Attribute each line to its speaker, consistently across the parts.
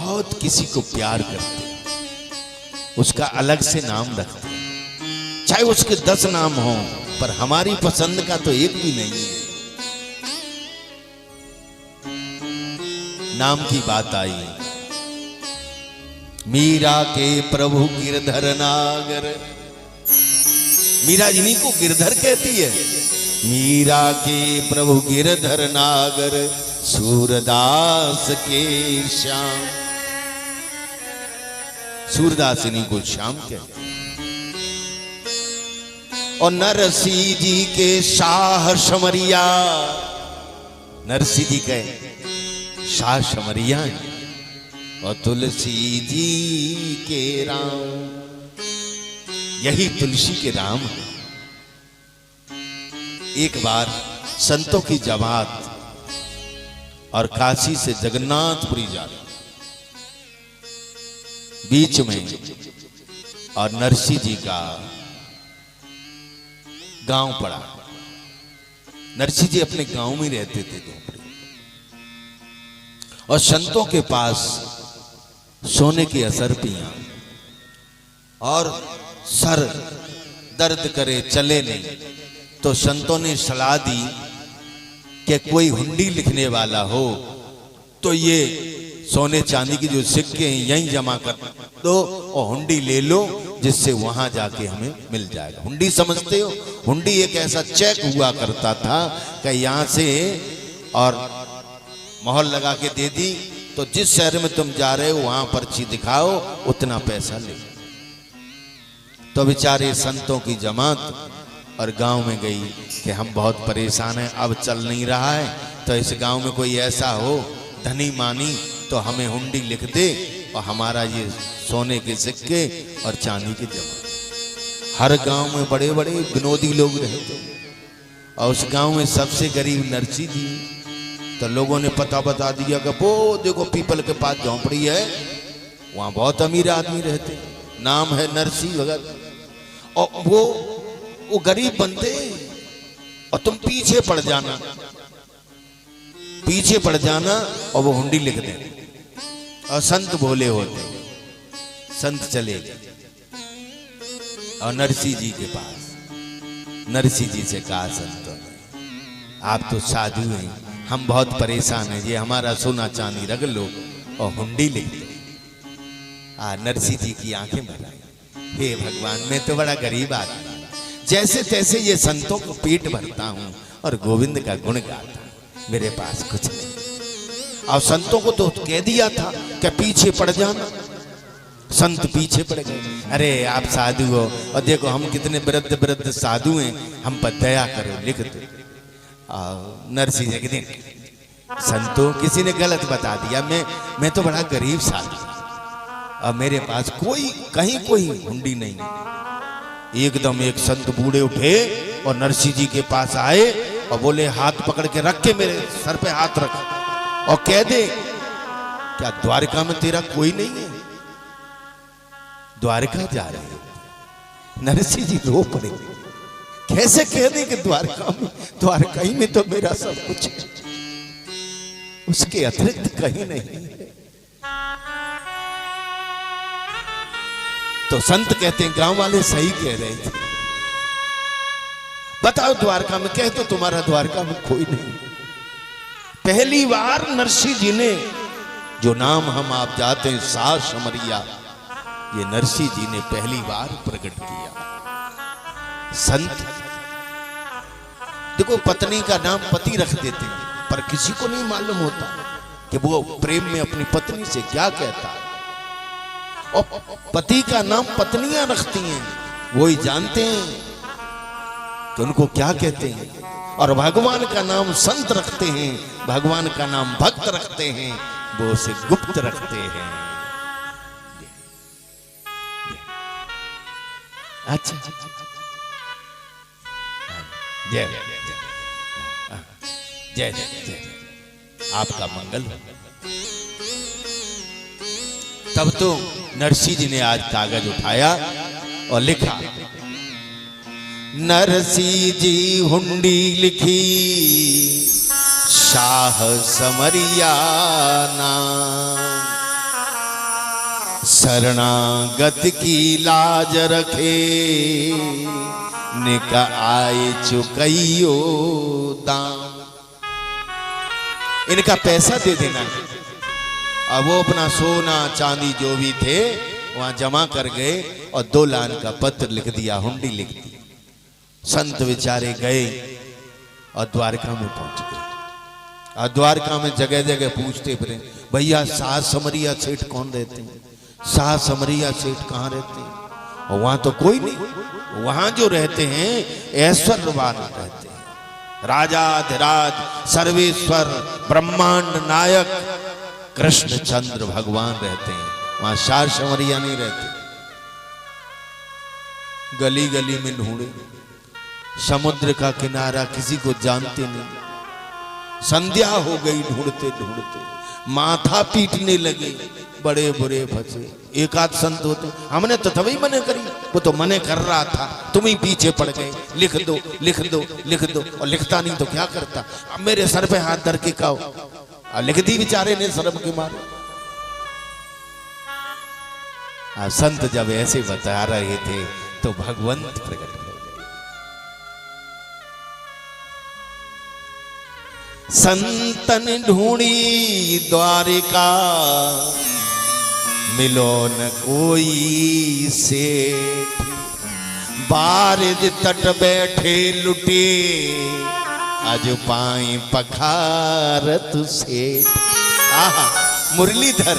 Speaker 1: बहुत किसी को प्यार करते, उसका अलग से नाम रखते, चाहे उसके 10 नाम हों, पर हमारी पसंद का तो एक भी नहीं है। नाम की बात आई, मीरा के प्रभु गिरधर नागर। मीरा जिन्हीं को गिरधर कहती है। मीरा के प्रभु गिरधर नागर, सूरदास के श्याम। सूरदास इन्हीं को श्याम कहते। और नरसी जी के शाह शमरिया, नरसी जी के शाह शमरिया हैं। और तुलसी जी के राम, यही तुलसी के राम है। एक बार संतों की जमात और काशी से जगन्नाथपुरी जा रही, बीच में और नरसी जी का गांव पड़ा। नरसी जी अपने गांव में रहते थे झोपड़ी, और संतों के पास सोने की असरपियां, और सर दर्द करे चले नहीं, तो संतों ने सलाह दी कि कोई हुंडी लिखने वाला हो तो ये सोने चांदी की जो सिक्के हैं यहीं जमा कर दो और हुंडी ले लो, जिससे वहां जाके हमें मिल जाएगा। हुंडी समझते हो? हुंडी एक ऐसा चेक हुआ करता था कि यहां से और मोहर लगा के दे दी, तो जिस शहर में तुम जा रहे हो वहां पर्ची दिखाओ, उतना पैसा ले। तो बेचारे संतों की जमात और गांव में गई कि हम बहुत परेशान हैं, अब चल नहीं रहा है, तो इस गांव में कोई ऐसा हो धनी मानी तो हमें हुंडी लिख दे और हमारा ये सोने के सिक्के और चांदी की जमा। हर गांव में बड़े बड़े विनोदी लोग रहते, और उस गांव में सबसे गरीब नरसी जी। तो लोगों ने पता बता दिया कि वो देखो पीपल के पास झोंपड़ी है, वहां बहुत अमीर आदमी रहते, नाम है नरसी वगैरह। और वो गरीब बनते, और तुम पीछे पड़ जाना, पीछे पड़ जाना और वो हुंडी लिख दे। और संत भोले होते, संत चले गए और नरसी जी के पास। नरसी जी से कहा संतों ने, आप तो साधु हैं, हम बहुत परेशान हैं, ये हमारा सोना चांदी रख लो और हुंडी लिख दो। नरसी जी की आंखें भर आई, हे भगवान, मैं तो बड़ा गरीब आदमी, जैसे तैसे ये संतों को पेट भरता हूं और गोविंद का गुण गाता हूं, मेरे पास कुछ नहीं। और संतों को तो कह दिया था कि पीछे पड़ जाना, संत पीछे पड़ गए। अरे आप साधु हो, और देखो हम कितने वृद्ध वृद्ध साधु हैं, हम पर दया करो, लिख दो। नरसी जी कहते, संतों किसी ने गलत बता दिया, मैं तो बड़ा गरीब साधु, और मेरे पास कहीं कोई हुंडी नहीं है। एकदम एक संत बूढ़े उठे और नरसी जी के पास आए और बोले, हाथ पकड़ के रख के मेरे सर पे हाथ रख और कह दे, क्या द्वारका में तेरा कोई नहीं है? द्वारका जा रहे हैं। नरसी जी रो पड़े, कैसे कह दे कि द्वारका ही में तो मेरा सब कुछ है, उसके अतिरिक्त कहीं नहीं है। तो संत कहते हैं, गांव वाले सही कह रहे थे, बताओ द्वारका में, कह तो तुम्हारा द्वारका में कोई नहीं। पहली बार नरसी जी ने जो नाम हम आप जाते हैं शाह शमरिया, ये नरसी जी ने पहली बार प्रकट किया। संत देखो, पत्नी का नाम पति रख देते हैं, पर किसी को नहीं मालूम होता कि वो प्रेम में अपनी पत्नी से क्या कहता है। और पति का नाम पत्नियां रखती हैं, वो ही जानते हैं कि उनको क्या कहते हैं। और भगवान का नाम संत रखते हैं, भगवान का नाम भक्त रखते हैं, वो उसे गुप्त रखते हैं। अच्छा, जय जय जय, आपका मंगल हो। तब तो नरसी जी ने आज कागज उठाया और लिखा, नरसी जी हुंडी लिखी, शाह समरिया नाम। शरणागत की लाज रखे, निका आए चुकैयो दाम। इनका पैसा दे देना। अब वो अपना सोना चांदी जो भी थे वहां जमा कर गए और 2 लाख का पत्र लिख दिया, हुंडी लिख दी। संत बेचारे गए और द्वारका में पहुंच गए। और द्वारका में जगह जगह पूछते फिरे, भैया सात समरिया सेठ कौन रहते हैं, सात समरिया सेठ कहाँ रहते हैं? और वहां तो कोई नहीं। वहां जो रहते हैं ऐश्वर्यवान रहते हैं, राजाधिराज सर्वेश्वर ब्रह्मांड नायक कृष्णचंद्र भगवान रहते हैं। वहां सात समरिया नहीं रहते। गली गली में ढूंढे, समुद्र का किनारा किसी को जानते नहीं। संध्या हो गई, ढूंढते ढूंढते माथा पीटने लगे, बड़े बुरे फंसे। एक आध संत होते, हमने तो तभी मने करी, वो तो मने कर रहा था, तुम ही पीछे पड़ गए, लिख दो लिख दो लिख दो। और लिखता नहीं तो क्या करता? अब मेरे सर पे हाथ धर के कहो, लिख दी बेचारे ने शर्म के मारे। संत जब ऐसे बता रहे थे तो भगवंत प्रकट हो गए। संतन ढूंढी द्वारिका, मिलो न कोई सेठ। बारिज तट बैठे लुटे, आज पाए पखारत सेठ। आहा, मुरलीधर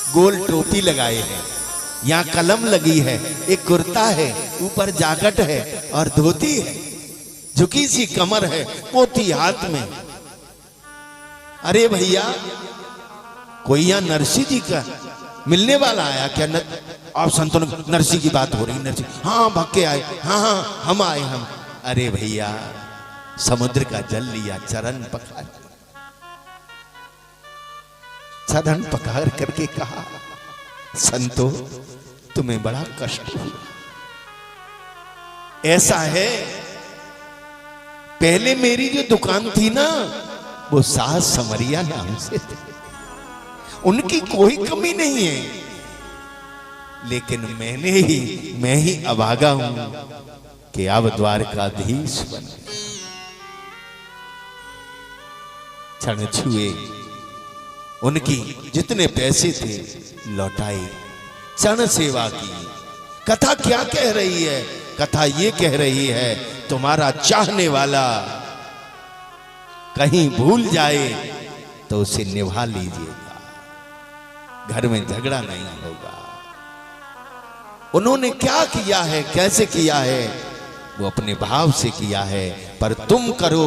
Speaker 1: गोल टोपी लगाए हैं, यहाँ कलम लगी है, एक कुर्ता है, ऊपर जाकट है और धोती है, झुकी सी कमर है, पोथी हाथ में। अरे भैया, कोई यहाँ नरसिंह जी का मिलने वाला आया क्या? आप संतों नरसिंह की बात हो रही, नरसिंह? हाँ भक्के आए, हाँ हाँ हम आए हम। अरे भैया, समुद्र का जल लिया, चरण पखार, चरण पखार करके कहा, संतो तुम्हें बड़ा कष्ट हुआ। ऐसा है, पहले मेरी जो दुकान थी ना, वो सात समरिया नाम से थी, उनकी कोई कमी नहीं है, लेकिन मैं ही अभागा हूं कि अब द्वारकाधीश बन गया। क्षण छुए, उनकी जितने पैसे थे लौटाए, क्षण सेवा की। कथा क्या कह रही है? कथा ये कह रही है, तुम्हारा चाहने वाला कहीं भूल जाए तो उसे निभा लीजिएगा, घर में झगड़ा नहीं होगा। उन्होंने क्या किया है, कैसे किया है, वो अपने भाव से किया है, पर तुम करो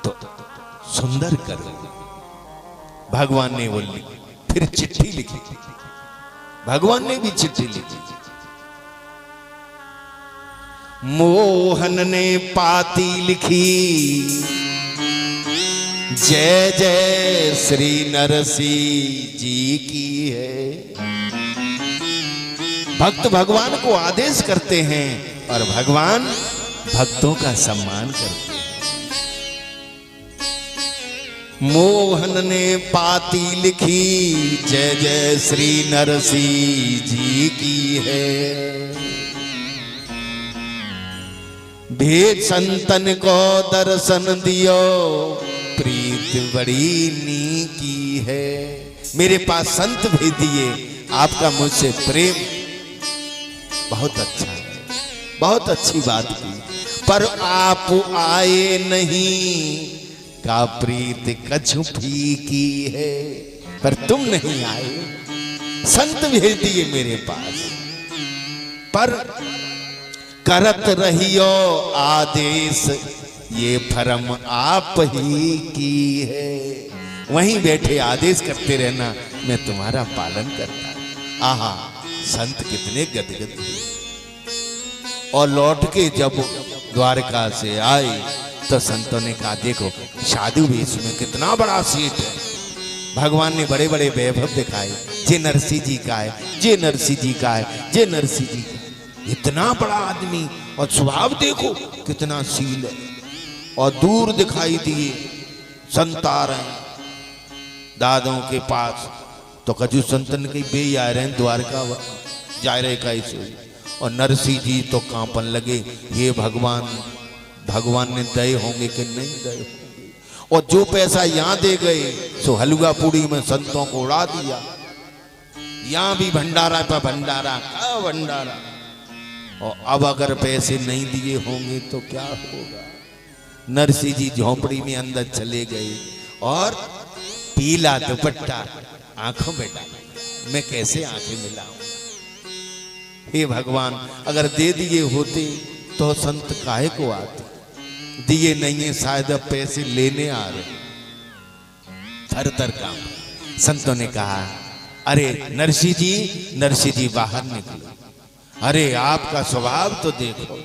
Speaker 1: तो सुंदर करो। भगवान ने वो फिर चिट्ठी लिखी, भगवान ने भी चिट्ठी लिखी। मोहन ने पाती लिखी, जय जय श्री नरसिंह जी की है। भक्त भगवान को आदेश करते हैं और भगवान भक्तों का सम्मान करते हैं। मोहन ने पाती लिखी, जय जय श्री नरसिंह जी की है। भेद संतन को दर्शन दियो, प्रीत बड़ी नी की है। मेरे पास संत भेज दिए, आपका मुझसे प्रेम बहुत अच्छा है, बहुत अच्छी बात की, पर आप आए नहीं, का प्रीत कछु फीकी है। पर तुम नहीं आए, संत भेज दिए मेरे पास, पर करत रहियो आदेश, ये फरम आप ही की है। वहीं बैठे आदेश करते रहना, मैं तुम्हारा पालन करता। आहा, संत कितने गदगद हुए। और लौट के जब द्वारका से आए तो संतों ने कहा, देखो साधु वेश में कितना बड़ा सेठ है। भगवान ने बड़े बड़े वैभव दिखाए, जे नरसिंह जी का है, जे नरसिंह जी का है, जे नरसिंह जी का। इतना बड़ा आदमी, और स्वभाव देखो कितना शील है। और दूर दिखाई दिए संत आ रहे हैं दादों के पास, तो कजू संतन कही बे आ रहे हैं द्वारका जा रहे कैसे। और नरसिंह जी तो कांपन लगे, हे भगवान, भगवान ने दए होंगे कि नहीं दए होंगे। और जो पैसा यहाँ दे गए सो हलवा पूड़ी में संतों को उड़ा दिया। यहाँ भी भंडारा पर भंडारा, क्या भंडारा। और अब अगर पैसे नहीं दिए होंगे तो क्या होगा। नरसिंह जी झोंपड़ी में अंदर चले गए और पीला दुपट्टा आंखों में डाला। मैं कैसे आंखें मिलाऊं। हे भगवान, अगर दे दिए होते तो संत काहे को आते। दिए नहीं है, शायद अब पैसे लेने आ रहे। थर थर काम। संतों ने कहा, अरे नरसिंह जी बाहर निकलो। अरे आपका स्वभाव तो देखो।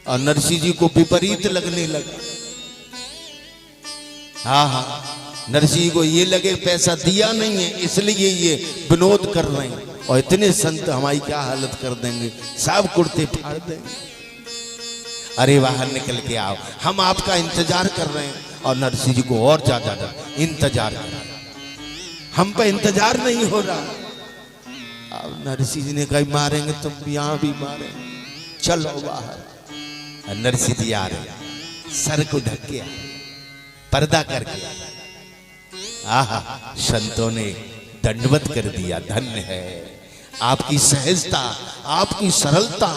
Speaker 1: और नरसिंह जी को विपरीत लगने लगा। हाँ, नरसिंह को ये लगे पैसा दिया नहीं है इसलिए ये विनोद कर रहे हैं। और इतने संत हमारी क्या हालत कर देंगे, सब कुर्ते फाड़ देंगे। अरे बाहर निकल के आओ, हम आपका इंतजार कर रहे हैं। और नरसिंह जी को और ज्यादा इंतजार कर रहा, हम पे इंतजार नहीं हो रहा। अब नरसिंह जी ने कहा, मारेंगे तुम यहां भी मारेंगे, चलो बाहर। नरसिंह जी आ रहे, सर को ढक के पर्दा करके। आहा, संतों ने दंडवत कर दिया। धन्य है आपकी सहजता, आपकी सरलता।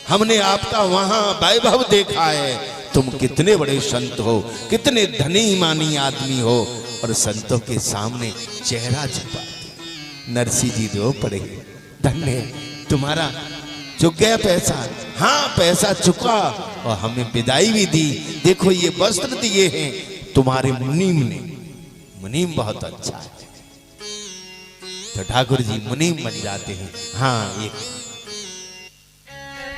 Speaker 1: हमने आपका वहां वैभव देखा है। तुम कितने बड़े संत हो, कितने धनी मानी आदमी हो, और संतों के सामने चेहरा छुपाते। नरसिंह जी रो पड़े। धन्य है तुम्हारा, चुक गया पैसा। हाँ, पैसा चुका और हमें विदाई भी दी। देखो ये वस्त्र दिए हैं तुम्हारे मुनीम ने। मुनीम बहुत अच्छा है। तो ठाकुर जी मुनीम बन जाते हैं। हाँ, एक